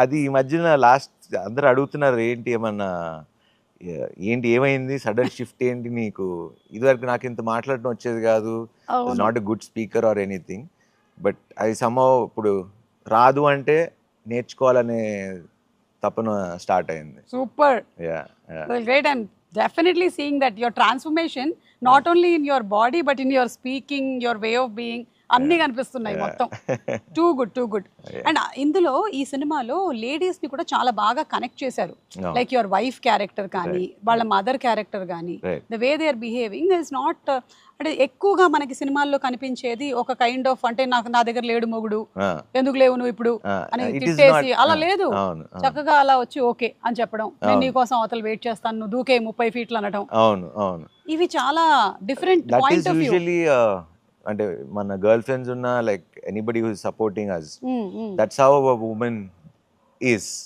అది ఈ మధ్యన లాస్ట్ అందరూ అడుగుతున్నారు ఏంటి ఏమన్నా ఏంటి ఏమైంది సడన్ షిఫ్ట్ ఏంటి నీకు, ఇదివరకు నాకు ఇంత మాట్లాడటం వచ్చేది కాదు, అవును. Not a good speaker or anything, but అది సమ్హౌ ఇప్పుడు రాదు అంటే నేర్చుకోవాలనే తపన స్టార్ట్ అయింది. Super. Yeah Well, great. I'm definitely seeing that your transformation, not only in your body, but in your speaking, your way of being, అన్ని కనిపిస్తున్నాయి మొత్తం. Too good, too good. And ఇందులో ఈ సినిమాలో లేడీస్ ని కూడా చాలా బాగా కనెక్ట్ చేశారు. లైక్ యువర్ వైఫ్ క్యారెక్టర్ కానీ, వాళ్ళ మదర్ క్యారెక్టర్ కానీ, the way they are behaving is not, అంటే ఎక్కువగా మనకి సినిమాల్లో కనిపించేది ఒక కైండ్ ఆఫ్, అంటే నా దగ్గర లేడు మొగుడు, ఎందుకు లేవు నువ్వు ఇప్పుడు అని తిట్టేసి అలా లేదు. చక్కగా అలా వచ్చి ఓకే అని చెప్పడం, నేను నీకోసం అవతల వెయిట్ చేస్తాను, నువ్వు దూకే 30 ఫీట్లు అనడం. అవును అవును, ఇవి చాలా డిఫరెంట్ పాయింట్ ఆఫ్ వ్యూ. అంటే మన గర్ల్ ఫ్రెండ్స్ ఉన్న like anybody who is supporting us, that's how a woman is.